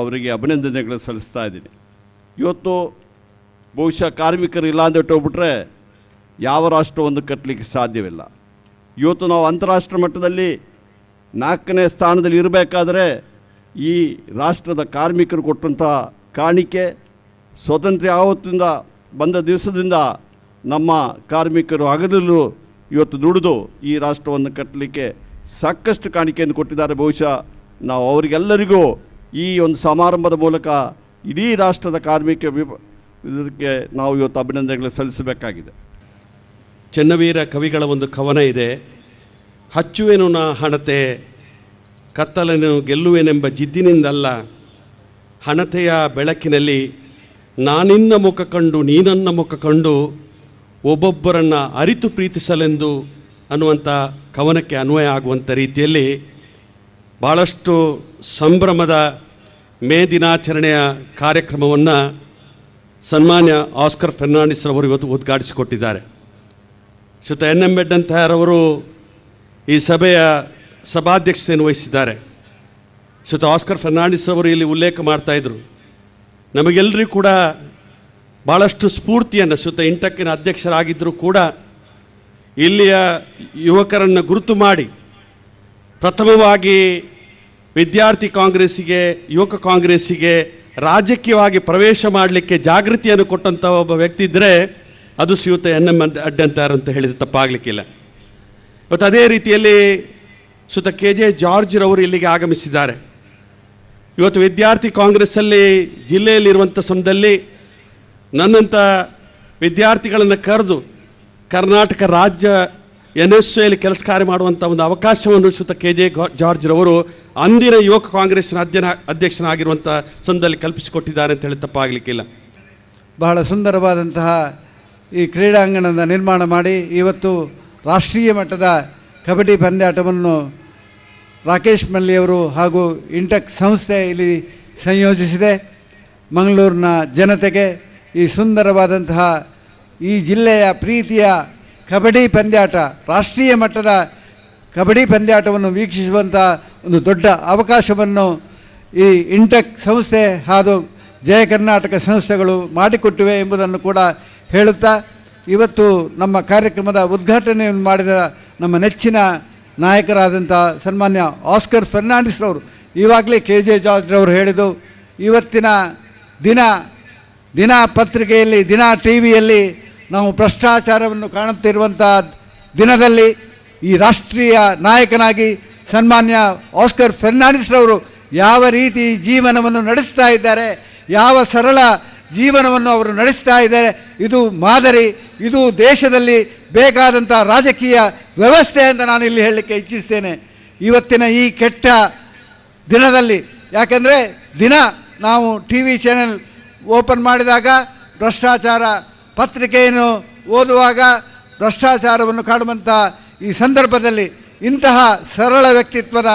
ಅವರಿಗೆ ಅಭಿನಂದನೆಗಳು ಸಲ್ಲಿಸ್ತಾ ಇದ್ದೀನಿ. ಇವತ್ತು ಬಹುಶಃ ಕಾರ್ಮಿಕರು ಇಲ್ಲ ಅಂತ ಹೋಗ್ಬಿಟ್ರೆ ಯಾವ ರಾಷ್ಟ್ರವನ್ನು ಕಟ್ಟಲಿಕ್ಕೆ ಸಾಧ್ಯವಿಲ್ಲ. ಇವತ್ತು ನಾವು ಅಂತಾರಾಷ್ಟ್ರೀಯ ಮಟ್ಟದಲ್ಲಿ 4ನೇ ಸ್ಥಾನದಲ್ಲಿ ಇರಬೇಕಾದ್ರೆ ಈ ರಾಷ್ಟ್ರದ ಕಾರ್ಮಿಕರು ಕೊಟ್ಟಂಥ ಕಾಣಿಕೆ, ಸ್ವಾತಂತ್ರ್ಯ ಆವತ್ತಿಂದ ಬಂದ ದಿವಸದಿಂದ ನಮ್ಮ ಕಾರ್ಮಿಕರು ಹಗಲಲ್ಲೂ ಇವತ್ತು ದುಡಿದು ಈ ರಾಷ್ಟ್ರವನ್ನು ಕಟ್ಟಲಿಕ್ಕೆ ಸಾಕಷ್ಟು ಕಾಣಿಕೆಯನ್ನು ಕೊಟ್ಟಿದ್ದಾರೆ. ಬಹುಶಃ ನಾವು ಅವರಿಗೆಲ್ಲರಿಗೂ ಈ ಒಂದು ಸಮಾರಂಭದ ಮೂಲಕ ಇಡೀ ರಾಷ್ಟ್ರದ ಇದಕ್ಕೆ ನಾವು ಇವತ್ತು ಅಭಿನಂದನೆಗಳು ಸಲ್ಲಿಸಬೇಕಾಗಿದೆ. ಚೆನ್ನವೀರ ಕವಿಗಳ ಒಂದು ಕವನ ಇದೆ. ಹಚ್ಚುವೆನು ನಾ ಹಣತೆ, ಕತ್ತಲನ್ನು ಗೆಲ್ಲುವೆನೆಂಬ ಜಿದ್ದಿನಿಂದಲ್ಲ, ಹಣತೆಯ ಬೆಳಕಿನಲ್ಲಿ ನಾನಿನ್ನ ಮುಖ ಕಂಡು ನೀನನ್ನ ಮುಖ ಕಂಡು ಒಬ್ಬೊಬ್ಬರನ್ನು ಅರಿತು ಪ್ರೀತಿಸಲೆಂದು ಅನ್ನುವಂಥ ಕವನಕ್ಕೆ ಅನ್ವಯ ಆಗುವಂಥ ರೀತಿಯಲ್ಲಿ ಭಾಳಷ್ಟು ಸಂಭ್ರಮದ ಮೇ ದಿನಾಚರಣೆಯ ಕಾರ್ಯಕ್ರಮವನ್ನು ಸನ್ಮಾನ್ಯ ಆಸ್ಕರ್ ಫೆರ್ನಾಂಡಿಸ್ ಅವರು ಇವತ್ತು ಉದ್ಘಾಟಿಸಿಕೊಟ್ಟಿದ್ದಾರೆ. ಶ್ರೀಯುತ NM ಬೆಡ್ಡಂತಾಯರ್ ಅವರು ಈ ಸಭೆಯ ಸಭಾಧ್ಯಕ್ಷತೆಯನ್ನು ವಹಿಸಿದ್ದಾರೆ. ಶ್ರೀಯುತ ಆಸ್ಕರ್ ಫೆರ್ನಾಂಡಿಸ್ ಅವರು ಇಲ್ಲಿ ಉಲ್ಲೇಖ ಮಾಡ್ತಾಯಿದ್ರು, ನಮಗೆಲ್ಲರಿಗೂ ಕೂಡ ಭಾಳಷ್ಟು ಸ್ಫೂರ್ತಿಯನ್ನು, ಶ್ರೀಯುತ ಇಂಟಕ್ಕಿನ ಅಧ್ಯಕ್ಷರಾಗಿದ್ದರೂ ಕೂಡ ಇಲ್ಲಿಯ ಯುವಕರನ್ನು ಗುರುತು ಮಾಡಿ ಪ್ರಥಮವಾಗಿ ವಿದ್ಯಾರ್ಥಿ ಕಾಂಗ್ರೆಸ್ಸಿಗೆ, ಯುವಕ ಕಾಂಗ್ರೆಸ್ಸಿಗೆ ರಾಜಕೀಯವಾಗಿ ಪ್ರವೇಶ ಮಾಡಲಿಕ್ಕೆ ಜಾಗೃತಿಯನ್ನು ಕೊಟ್ಟಂಥ ಒಬ್ಬ ವ್ಯಕ್ತಿ ಇದ್ದರೆ ಅದು ಶ್ರೀಯುತ NM ಬೆಡ್ಡಂತಾಯರ್ ಅಂತ ಹೇಳಿದರೆ ತಪ್ಪಾಗಲಿಕ್ಕಿಲ್ಲ. ಇವತ್ತು ಅದೇ ರೀತಿಯಲ್ಲಿ ಶ್ರೀಯುತ KJ ಜಾರ್ಜ್ರವರು ಇಲ್ಲಿಗೆ ಆಗಮಿಸಿದ್ದಾರೆ. ಇವತ್ತು ವಿದ್ಯಾರ್ಥಿ ಕಾಂಗ್ರೆಸ್ಸಲ್ಲಿ ಜಿಲ್ಲೆಯಲ್ಲಿರುವಂಥ ಸಮಯದಲ್ಲಿ ನನ್ನಂಥ ವಿದ್ಯಾರ್ಥಿಗಳನ್ನು ಕರೆದು ಕರ್ನಾಟಕ ರಾಜ್ಯ NSUಯಲ್ಲಿ ಕೆಲಸ ಕಾರ್ಯ ಮಾಡುವಂಥ ಒಂದು ಅವಕಾಶವನ್ನು ಶ್ರೀಯುತ KJ ಜಾರ್ಜ್ರವರು ಅಂದಿನ ಯುವಕ ಕಾಂಗ್ರೆಸ್ಸಿನ ಅಧ್ಯಕ್ಷನಾಗಿರುವಂಥ ಸಂದರ್ಭದಲ್ಲಿ ಕಲ್ಪಿಸಿಕೊಟ್ಟಿದ್ದಾರೆ ಅಂತ ಹೇಳಿ ತಪ್ಪಾಗಲಿಕ್ಕಿಲ್ಲ. ಬಹಳ ಸುಂದರವಾದಂತಹ ಈ ಕ್ರೀಡಾಂಗಣದ ನಿರ್ಮಾಣ ಮಾಡಿ ಇವತ್ತು ರಾಷ್ಟ್ರೀಯ ಮಟ್ಟದ ಕಬಡ್ಡಿ ಪಂದ್ಯಾಟವನ್ನು ರಾಕೇಶ್ ಮಲ್ಲಿಯವರು ಹಾಗೂ ಇಂಟೆಕ್ ಸಂಸ್ಥೆ ಇಲ್ಲಿ ಸಂಯೋಜಿಸಿದೆ. ಮಂಗಳೂರಿನ ಜನತೆಗೆ ಈ ಸುಂದರವಾದಂತಹ ಈ ಜಿಲ್ಲೆಯ ಪ್ರೀತಿಯ ಕಬಡ್ಡಿ ಪಂದ್ಯಾಟ, ರಾಷ್ಟ್ರೀಯ ಮಟ್ಟದ ಕಬಡ್ಡಿ ಪಂದ್ಯಾಟವನ್ನು ವೀಕ್ಷಿಸುವಂಥ ಒಂದು ದೊಡ್ಡ ಅವಕಾಶವನ್ನು ಈ ಇಂಟೆಕ್ ಸಂಸ್ಥೆ ಹಾಗೂ ಜಯ ಕರ್ನಾಟಕ ಸಂಸ್ಥೆಗಳು ಮಾಡಿಕೊಟ್ಟಿವೆ ಎಂಬುದನ್ನು ಕೂಡ ಹೇಳುತ್ತಾ, ಇವತ್ತು ನಮ್ಮ ಕಾರ್ಯಕ್ರಮದ ಉದ್ಘಾಟನೆಯನ್ನು ಮಾಡಿದ ನಮ್ಮ ನೆಚ್ಚಿನ ನಾಯಕರಾದಂಥ ಸನ್ಮಾನ್ಯ ಆಸ್ಕರ್ ಫೆರ್ನಾಂಡಿಸ್ರವರು ಈವಾಗಲೇ KJ ಜಾರ್ಜ್ರವರು ಹೇಳಿದ್ದು, ಇವತ್ತಿನ ದಿನ ಪತ್ರಿಕೆಯಲ್ಲಿ, ದಿನ ಟಿವಿಯಲ್ಲಿ ನಾವು ಭ್ರಷ್ಟಾಚಾರವನ್ನು ಕಾಣುತ್ತಿರುವಂಥ ದಿನದಲ್ಲಿ ಈ ರಾಷ್ಟ್ರೀಯ ನಾಯಕನಾಗಿ ಸನ್ಮಾನ್ಯ ಆಸ್ಕರ್ ಫೆರ್ನಾಂಡಿಸ್ರವರು ಯಾವ ರೀತಿ ಜೀವನವನ್ನು ನಡೆಸ್ತಾ ಇದ್ದಾರೆ, ಯಾವ ಸರಳ ಜೀವನವನ್ನು ಅವರು ನಡೆಸ್ತಾ ಇದ್ದಾರೆ, ಇದು ಮಾದರಿ, ಇದು ದೇಶದಲ್ಲಿ ಬೇಕಾದಂಥ ರಾಜಕೀಯ ವ್ಯವಸ್ಥೆ ಅಂತ ನಾನು ಇಲ್ಲಿ ಹೇಳಲಿಕ್ಕೆ ಇಚ್ಛಿಸ್ತೇನೆ. ಇವತ್ತಿನ ಈ ಕೆಟ್ಟ ದಿನದಲ್ಲಿ, ಯಾಕೆಂದರೆ ದಿನ ನಾವು TV ಚಾನೆಲ್ ಓಪನ್ ಮಾಡಿದಾಗ ಭ್ರಷ್ಟಾಚಾರ, ಪತ್ರಿಕೆಯನ್ನು ಓದುವಾಗ ಭ್ರಷ್ಟಾಚಾರವನ್ನು ಕಾಣುವಂಥ ಈ ಸಂದರ್ಭದಲ್ಲಿ ಇಂತಹ ಸರಳ ವ್ಯಕ್ತಿತ್ವದ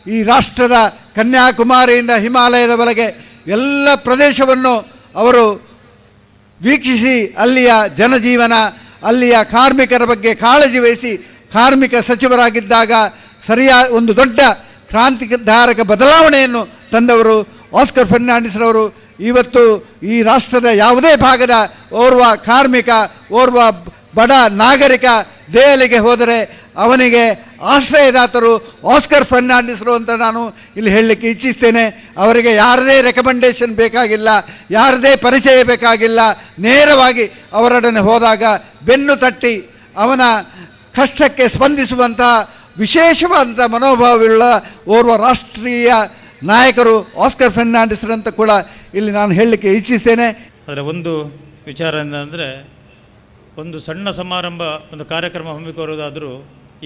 ಈ ರಾಷ್ಟ್ರದ ಕನ್ಯಾಕುಮಾರಿಯಿಂದ ಹಿಮಾಲಯದವರೆಗೆ ಎಲ್ಲ ಪ್ರದೇಶವನ್ನು ಅವರು ವೀಕ್ಷಿಸಿ ಅಲ್ಲಿಯ ಜನಜೀವನ, ಅಲ್ಲಿಯ ಕಾರ್ಮಿಕರ ಬಗ್ಗೆ ಕಾಳಜಿ ವಹಿಸಿ ಕಾರ್ಮಿಕ ಸಚಿವರಾಗಿದ್ದಾಗ ಒಂದು ದೊಡ್ಡ ಕ್ರಾಂತಿಕಾರಕ ಬದಲಾವಣೆಯನ್ನು ತಂದವರು ಆಸ್ಕರ್ ಫೆರ್ನಾಂಡಿಸ್ರವರು. ಇವತ್ತು ಈ ರಾಷ್ಟ್ರದ ಯಾವುದೇ ಭಾಗದ ಓರ್ವ ಕಾರ್ಮಿಕ, ಓರ್ವ ಬಡ ನಾಗರಿಕ ದೆಹಲಿಗೆ ಹೋದರೆ ಅವನಿಗೆ ಆಶ್ರಯದಾತರು ಆಸ್ಕರ್ ಫೆರ್ನಾಂಡಿಸ್ರು ಅಂತ ನಾನು ಇಲ್ಲಿ ಹೇಳಲಿಕ್ಕೆ ಇಚ್ಛಿಸ್ತೇನೆ. ಅವರಿಗೆ ಯಾರದೇ ರೆಕಮೆಂಡೇಷನ್ ಬೇಕಾಗಿಲ್ಲ, ಯಾರದೇ ಪರಿಚಯ ಬೇಕಾಗಿಲ್ಲ. ನೇರವಾಗಿ ಅವರೊಡನೆ ಹೋದಾಗ ಬೆನ್ನು ತಟ್ಟಿ ಅವನ ಕಷ್ಟಕ್ಕೆ ಸ್ಪಂದಿಸುವಂಥ ವಿಶೇಷವಾದಂಥ ಮನೋಭಾವವುಳ್ಳ ಓರ್ವ ರಾಷ್ಟ್ರೀಯ ನಾಯಕರು ಆಸ್ಕರ್ ಫೆರ್ನಾಂಡಿಸ್ರು ಅಂತ ಕೂಡ ಇಲ್ಲಿ ನಾನು ಹೇಳಲಿಕ್ಕೆ ಇಚ್ಛಿಸ್ತೇನೆ. ಅದರ ಒಂದು ವಿಚಾರ ಏನಂದರೆ, ಒಂದು ಸಣ್ಣ ಸಮಾರಂಭ, ಒಂದು ಕಾರ್ಯಕ್ರಮ ಹಮ್ಮಿಕೊಳ್ಳೋದಾದರೂ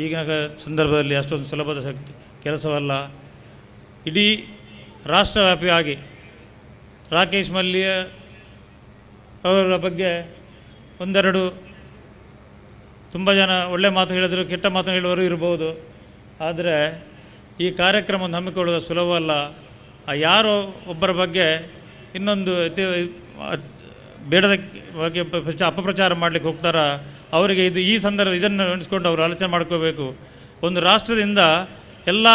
ಈಗಿನ ಸಂದರ್ಭದಲ್ಲಿ ಅಷ್ಟೊಂದು ಸುಲಭದ ಕೆಲಸವಲ್ಲ. ಇಡೀ ರಾಷ್ಟ್ರವ್ಯಾಪಿಯಾಗಿ ರಾಕೇಶ್ ಮಲ್ಲಿಯ ಅವರ ಬಗ್ಗೆ ಒಂದೆರಡು ತುಂಬ ಜನ ಒಳ್ಳೆ ಮಾತು ಹೇಳಿದರು, ಕೆಟ್ಟ ಮಾತು ಹೇಳುವವರು ಇರ್ಬೋದು. ಆದರೆ ಈ ಕಾರ್ಯಕ್ರಮವನ್ನು ಹಮ್ಮಿಕೊಳ್ಳೋದು ಸುಲಭವಲ್ಲ. ಯಾರೋ ಒಬ್ಬರ ಬಗ್ಗೆ ಇನ್ನೊಂದು ಬೇಡದ ಬಗ್ಗೆ ಅಪಪ್ರಚಾರ ಮಾಡಲಿಕ್ಕೆ ಹೋಗ್ತಾರ, ಅವರಿಗೆ ಈ ಸಂದರ್ಭ ಇದನ್ನು ನೆನೆಸ್ಕೊಂಡು ಅವರು ಆಲೋಚನೆ ಮಾಡ್ಕೋಬೇಕು. ಒಂದು ರಾಷ್ಟ್ರದಿಂದ ಎಲ್ಲ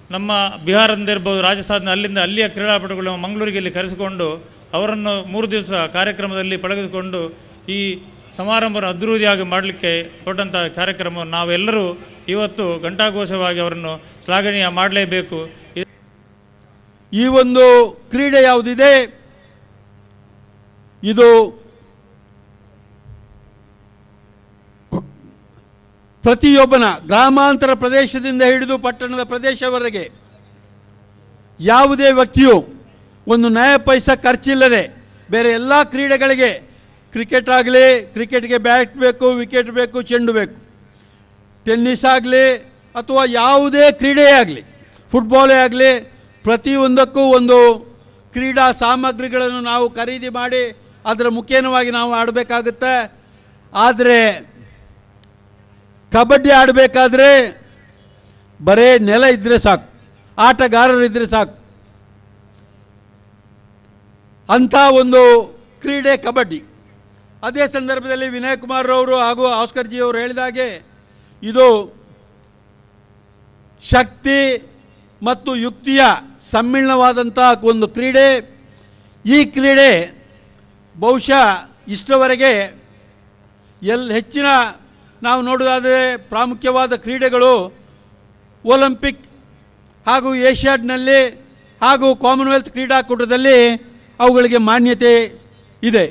ನಮ್ಮ ಬಿಹಾರದಿಂದ ಇರ್ಬೋದು, ರಾಜಸ್ಥಾನ, ಅಲ್ಲಿಯ ಕ್ರೀಡಾಪಟುಗಳು ಮಂಗಳೂರಿಗೆ ಇಲ್ಲಿ ಕರೆಸಿಕೊಂಡು ಅವರನ್ನು 3 ದಿವಸ ಕಾರ್ಯಕ್ರಮದಲ್ಲಿ ಪಳಗಿಸಿಕೊಂಡು ಈ ಸಮಾರಂಭವನ್ನು ಅದ್ಧೂರಿಯಾಗಿ ಮಾಡಲಿಕ್ಕೆ ಹೊರಟಂಥ ಕಾರ್ಯಕ್ರಮವನ್ನು ನಾವೆಲ್ಲರೂ ಇವತ್ತು ಘಂಟಾಘೋಷವಾಗಿ ಅವರನ್ನು ಶ್ಲಾಘನೀಯ ಮಾಡಲೇಬೇಕು. ಈ ಒಂದು ಕ್ರೀಡೆ ಯಾವುದಿದೆ ಇದು ಪ್ರತಿಯೊಬ್ಬನ ಗ್ರಾಮಾಂತರ ಪ್ರದೇಶದಿಂದ ಹಿಡಿದು ಪಟ್ಟಣದ ಪ್ರದೇಶವರೆಗೆ ಯಾವುದೇ ವ್ಯಕ್ತಿಯು ಒಂದು ನಯ ಪೈಸಾ ಖರ್ಚಿಲ್ಲದೆ ಬೇರೆ ಎಲ್ಲ ಕ್ರೀಡೆಗಳಿಗೆ ಕ್ರಿಕೆಟ್ ಆಗಲಿ, ಕ್ರಿಕೆಟ್ಗೆ ಬ್ಯಾಟ್ ಬೇಕು, ವಿಕೆಟ್ ಬೇಕು, ಚೆಂಡು ಬೇಕು, ಟೆನ್ನಿಸ್ ಆಗಲಿ ಅಥವಾ ಯಾವುದೇ ಕ್ರೀಡೆಯೇ ಆಗಲಿ, ಫುಟ್ಬಾಲೇ ಆಗಲಿ, ಪ್ರತಿಯೊಂದಕ್ಕೂ ಒಂದು ಕ್ರೀಡಾ ಸಾಮಗ್ರಿಗಳನ್ನು ನಾವು ಖರೀದಿ ಮಾಡಿ ಅದರ ಮುಖೇನವಾಗಿ ನಾವು ಆಡಬೇಕಾಗುತ್ತೆ. ಆದರೆ ಕಬಡ್ಡಿ ಆಡಬೇಕಾದ್ರೆ ಬರೇ ನೆಲ ಇದ್ದರೆ ಸಾಕು, ಆಟಗಾರರು ಇದ್ದರೆ ಸಾಕು. ಅಂಥ ಒಂದು ಕ್ರೀಡೆ ಕಬಡ್ಡಿ. ಅದೇ ಸಂದರ್ಭದಲ್ಲಿ ವಿನಯ್ ಕುಮಾರ್ ಅವರು ಹಾಗೂ ಆಸ್ಕರ್ ಜಿ ಅವರು ಹೇಳಿದಾಗೆ ಇದು ಶಕ್ತಿ ಮತ್ತು ಯುಕ್ತಿಯ ಸಮ್ಮಿಳನವಾದಂಥ ಒಂದು ಕ್ರೀಡೆ. ಈ ಕ್ರೀಡೆ ಬಹುಶಃ ಇಷ್ಟರವರೆಗೆ ಹೆಚ್ಚಿನ ನಾವು ನೋಡೋದಾದರೆ ಪ್ರಾಮುಖ್ಯವಾದ ಕ್ರೀಡೆಗಳು ಒಲಿಂಪಿಕ್ ಹಾಗೂ ಏಷ್ಯಾಡ್ನಲ್ಲಿ ಹಾಗೂ ಕಾಮನ್ವೆಲ್ತ್ ಕ್ರೀಡಾಕೂಟದಲ್ಲಿ ಅವುಗಳಿಗೆ ಮಾನ್ಯತೆ ಇದೆ.